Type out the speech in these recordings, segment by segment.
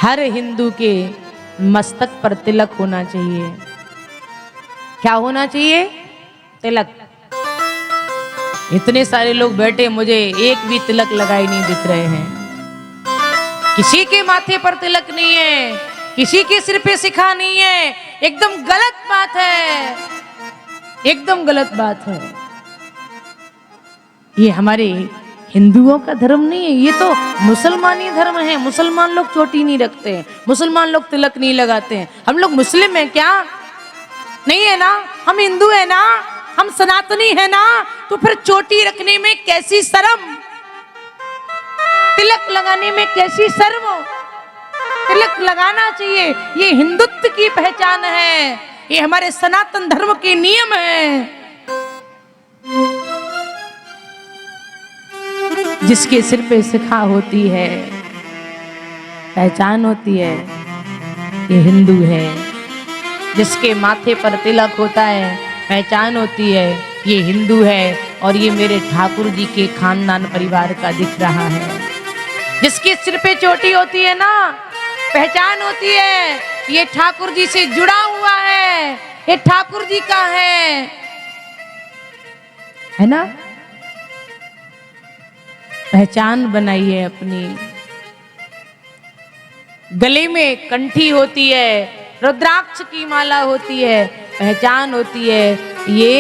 हर हिंदू के मस्तक पर तिलक होना चाहिए। क्या होना चाहिए? तिलक। इतने सारे लोग बैठे, मुझे एक भी तिलक लगाए नहीं दिख रहे हैं। किसी के माथे पर तिलक नहीं है, किसी के सिर पे शिखा नहीं है। एकदम गलत बात है, एकदम गलत बात है। ये हमारे हिंदुओं का धर्म नहीं है, ये तो मुसलमानी धर्म है। मुसलमान लोग चोटी नहीं रखते हैं, मुसलमान लोग तिलक नहीं लगाते हैं। हम लोग मुस्लिम हैं क्या? नहीं है ना? हम हिंदू है ना? हम सनातनी है ना? तो फिर चोटी रखने में कैसी शर्म, तिलक लगाने में कैसी शर्म? तिलक लगाना चाहिए, ये हिंदुत्व की पहचान है, ये हमारे सनातन धर्म के नियम हैं। जिसके सिर पे शिखा होती है, पहचान होती है, ये हिंदू है। जिसके माथे पर तिलक होता है, पहचान होती है, ये हिंदू है। और ये मेरे ठाकुर जी के खानदान परिवार का दिख रहा है। जिसके सिर पे चोटी होती है ना, पहचान होती है, ये ठाकुर जी से जुड़ा हुआ है, ये ठाकुर जी का है ना? पहचान बनाइए अपनी। गले में कंठी होती है, रुद्राक्ष की माला होती है, पहचान होती है, ये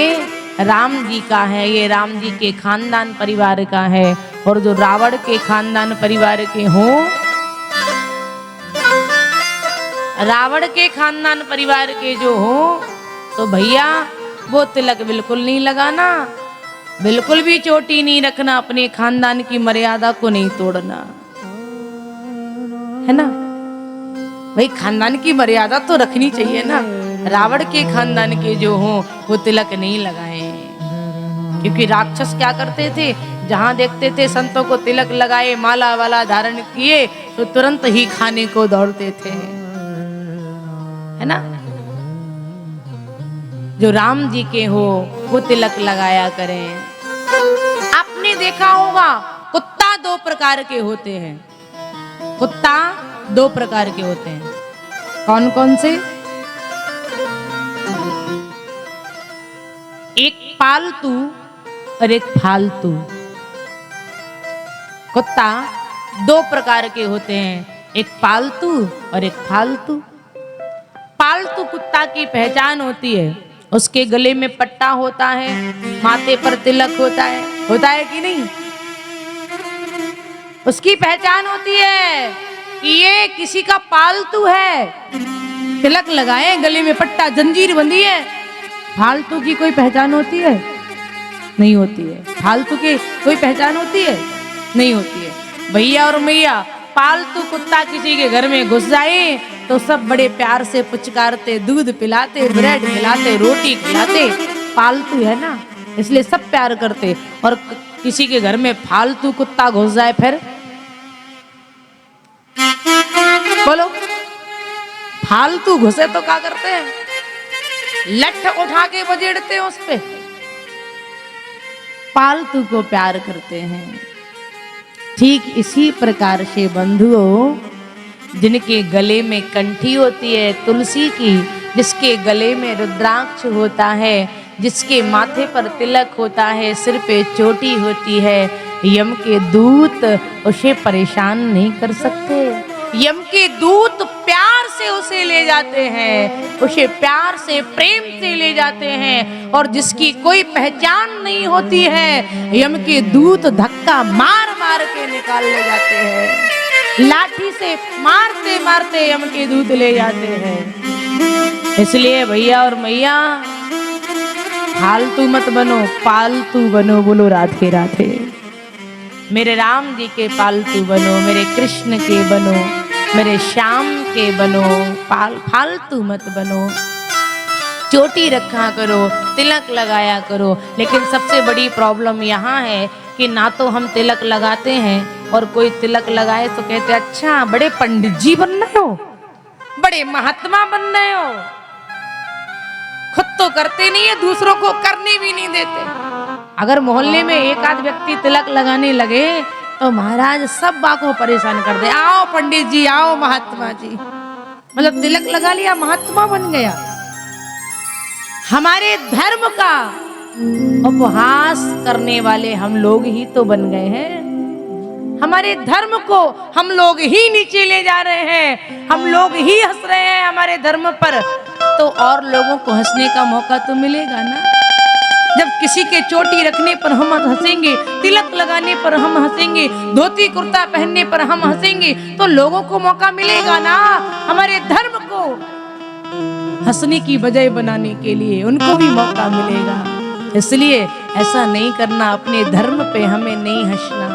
राम जी का है, ये राम जी के खानदान परिवार का है। और जो रावण के खानदान परिवार के हों, रावण के खानदान परिवार के जो हों, तो भैया वो तिलक बिल्कुल नहीं लगाना, बिल्कुल भी चोटी नहीं रखना, अपने खानदान की मर्यादा को नहीं तोड़ना, है ना भाई? खानदान की मर्यादा तो रखनी चाहिए ना। रावण के खानदान के जो हों वो तिलक नहीं लगाएं, क्योंकि राक्षस क्या करते थे, जहां देखते थे संतों को तिलक लगाए, माला वाला धारण किए, तो तुरंत ही खाने को दौड़ते थे, है ना? जो राम जी के हो वो तिलक लगाया करें। आपने देखा होगा कुत्ता दो प्रकार के होते हैं, कुत्ता दो प्रकार के होते हैं। कौन कौन से? एक पालतू और एक फालतू। कुत्ता दो प्रकार के होते हैं, एक पालतू और एक फालतू। पालतू कुत्ता की पहचान होती है, उसके गले में पट्टा होता है, माथे पर तिलक होता है कि नहीं? उसकी पहचान होती है कि ये किसी का पालतू है, तिलक लगाए, गले में पट्टा, जंजीर बंधी है। फालतू की कोई पहचान होती है? नहीं होती है। फालतू की कोई पहचान होती है? नहीं होती है। भैया और मैया, पालतू कुत्ता किसी के घर में घुस जाए तो सब बड़े प्यार से पुचकारते, दूध पिलाते, ब्रेड खिलाते, रोटी खिलाते। पालतू है ना, इसलिए सब प्यार करते। और किसी के घर में फालतू कुत्ता घुस जाए, फिर बोलो, फालतू घुसे तो क्या करते हैं? लठ उठा के बजेड़ते हैं उस पे। पालतू को प्यार करते हैं। ठीक इसी प्रकार से बंधुओं, जिनके गले में कंठी होती है तुलसी की, जिसके गले में रुद्राक्ष होता है, जिसके माथे पर तिलक होता है, सिर पे चोटी होती है, यम के दूत उसे परेशान नहीं कर सकते। यम के दूत प्यार से उसे ले जाते हैं, उसे प्यार से, प्रेम से ले जाते हैं। और जिसकी कोई पहचान नहीं होती है, यम के दूत धक्का मार मार के निकाल ले जाते हैं, लाठी से मारते मारते यम के दूत ले जाते हैं। इसलिए भैया और मैया, फालतू मत बनो, पालतू बनो। बोलो राधे राधे। मेरे राम जी के पालतू बनो, मेरे कृष्ण के बनो, मेरे श्याम के बनो, फालतू मत बनो। चोटी रखा करो, तिलक लगाया करो। लेकिन सबसे बड़ी प्रॉब्लम यहाँ है कि ना तो हम तिलक लगाते हैं, और कोई तिलक लगाए तो कहते अच्छा बड़े पंडित जी बन रहे हो, बड़े महात्मा बन रहे हो। खुद तो करते नहीं है, दूसरों को करने भी नहीं देते। अगर मोहल्ले में एक आध व्यक्ति तिलक लगाने लगे तो महाराज सब बात को परेशान कर दे, आओ पंडित जी, आओ महात्मा जी, मतलब तिलक लगा लिया, महात्मा बन गया। हमारे धर्म का उपहास करने वाले हम लोग ही तो बन गए हैं। हमारे धर्म को हम लोग ही नीचे ले जा रहे हैं, हम लोग ही हंस रहे हैं हमारे धर्म पर, तो और लोगों को हंसने का मौका तो मिलेगा ना। जब किसी के चोटी रखने पर हम हंसेंगे, तिलक लगाने पर हम हंसेंगे, धोती कुर्ता पहनने पर हम हंसेंगे, तो लोगों को मौका मिलेगा ना हमारे धर्म को हंसने की बजाय बनाने के लिए, उनको भी मौका मिलेगा। इसलिए ऐसा नहीं करना, अपने धर्म पे हमें नहीं हंसना।